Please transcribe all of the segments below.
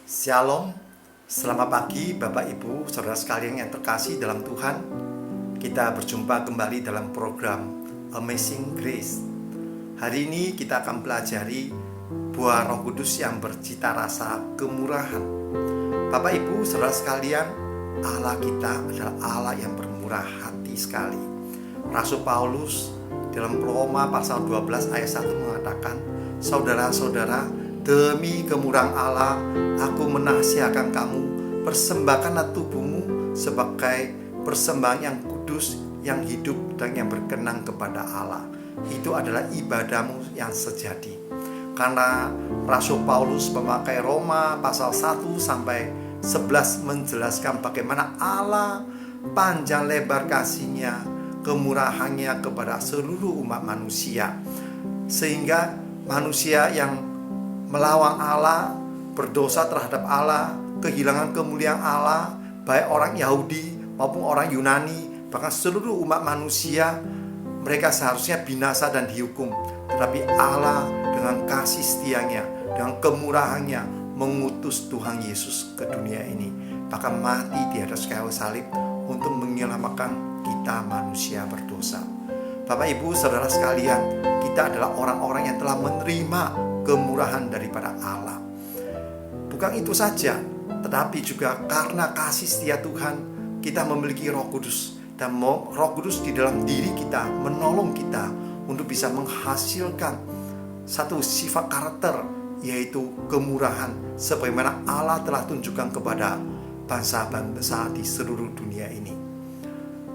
Shalom, selamat pagi Bapak Ibu, saudara sekalian yang terkasih dalam Tuhan. Kita berjumpa kembali dalam program Amazing Grace. Hari ini kita akan pelajari buah Roh Kudus yang bercita rasa kemurahan. Bapak Ibu, saudara sekalian, Allah kita adalah Allah yang bermurah hati sekali. Rasul Paulus dalam Roma pasal 12 ayat 1 mengatakan, saudara-saudara, demi kemurahan Allah, aku menasihatkan kamu, persembahkanlah tubuhmu sebagai persembahan yang kudus, yang hidup dan yang berkenan kepada Allah. Itu adalah ibadahmu yang sejati. Karena Rasul Paulus memakai Roma pasal 1 sampai 11 menjelaskan bagaimana Allah panjang lebar kasih-Nya, kemurahannya kepada seluruh umat manusia. Sehingga manusia yang melawan Allah, berdosa terhadap Allah, kehilangan kemuliaan Allah, baik orang Yahudi maupun orang Yunani, bahkan seluruh umat manusia, mereka seharusnya binasa dan dihukum. Tetapi Allah dengan kasih setianya, dengan kemurahannya, mengutus Tuhan Yesus ke dunia ini, bahkan mati di atas kayu salib untuk menyelamatkan kita manusia berdosa. Bapak Ibu saudara sekalian, kita adalah orang-orang yang telah menerima kemurahan daripada Allah. Bukan itu saja, tetapi juga karena kasih setia Tuhan, kita memiliki Roh Kudus. Dan Roh Kudus di dalam diri kita menolong kita untuk bisa menghasilkan satu sifat karakter, yaitu kemurahan, sebagaimana Allah telah tunjukkan kepada bangsa-bangsa di seluruh dunia ini.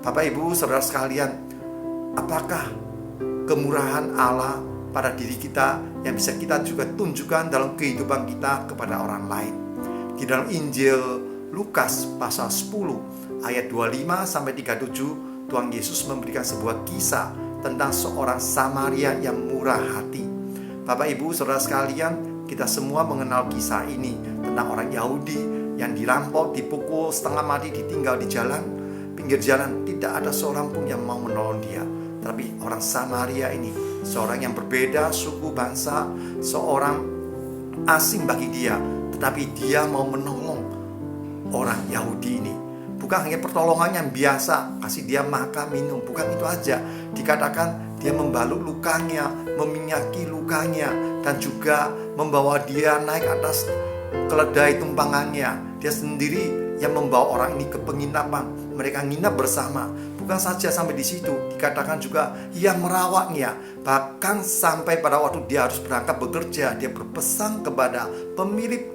Bapak Ibu saudara sekalian, apakah kemurahan Allah pada diri kita yang bisa kita juga tunjukkan dalam kehidupan kita kepada orang lain? Di dalam Injil Lukas pasal 10 ayat 25 sampai 37, Tuhan Yesus memberikan sebuah kisah tentang seorang Samaria yang murah hati. Bapak Ibu saudara sekalian, kita semua mengenal kisah ini tentang orang Yahudi yang dirampok, dipukul, setengah mati, ditinggal di jalan, pinggir jalan. Tidak ada seorang pun yang mau menolong dia. Tapi orang Samaria ini, seorang yang berbeda suku bangsa, seorang asing bagi dia, tetapi dia mau menolong orang Yahudi ini. Bukan hanya pertolongan yang biasa, kasih dia makan, minum, bukan itu aja. Dikatakan dia membalut lukanya, meminyaki lukanya, dan juga membawa dia naik atas keledai tumpangannya. Dia sendiri yang membawa orang ini ke penginapan. Mereka nginap bersama. Bukan saja sampai di situ, dikatakan juga ia merawatnya. Bahkan sampai pada waktu dia harus berangkat bekerja, dia berpesan kepada pemilik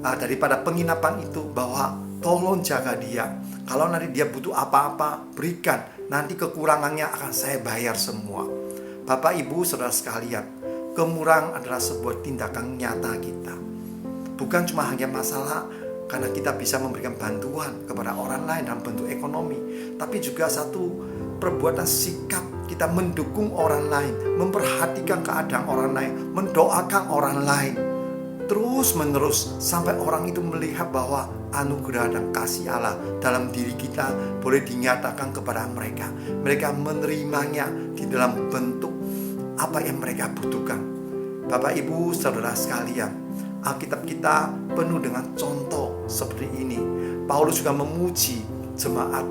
daripada penginapan itu bahwa tolong jaga dia. Kalau nanti dia butuh apa-apa, berikan. Nanti kekurangannya akan saya bayar semua. Bapak Ibu saudara sekalian, kemurahan adalah sebuah tindakan nyata kita. Bukan cuma hanya masalah karena kita bisa memberikan bantuan kepada orang lain dalam bentuk ekonomi, tapi juga satu perbuatan sikap kita mendukung orang lain, memperhatikan keadaan orang lain, mendoakan orang lain, terus menerus sampai orang itu melihat bahwa anugerah dan kasih Allah dalam diri kita boleh dinyatakan kepada mereka. Mereka menerimanya di dalam bentuk apa yang mereka butuhkan. Bapak Ibu saudara sekalian, Alkitab kita penuh dengan contoh seperti ini. Paulus juga memuji jemaat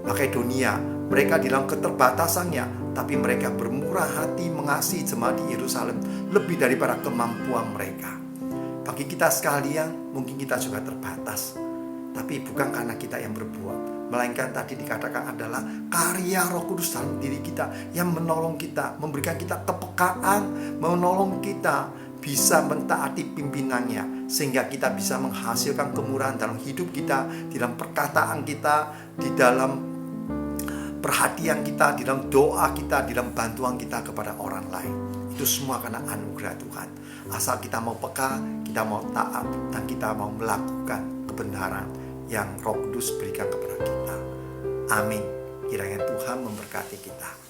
Makedonia. Mereka di dalam keterbatasannya, tapi mereka bermurah hati mengasihi jemaat di Yerusalem lebih daripada kemampuan mereka. Bagi kita sekalian, mungkin kita juga terbatas, tapi bukan karena kita yang berbuat, melainkan tadi dikatakan adalah karya Roh Kudus dalam diri kita yang menolong kita, memberikan kita kepekaan, menolong kita bisa mentaati pimpinannya, sehingga kita bisa menghasilkan kemurahan dalam hidup kita, di dalam perkataan kita, di dalam perhatian kita, di dalam doa kita, di dalam bantuan kita kepada orang lain. Itu semua karena anugerah Tuhan. Asal kita mau peka, kita mau taat, dan kita mau melakukan kebenaran yang Roh Kudus berikan kepada kita. Amin. Kiranya Tuhan memberkati kita.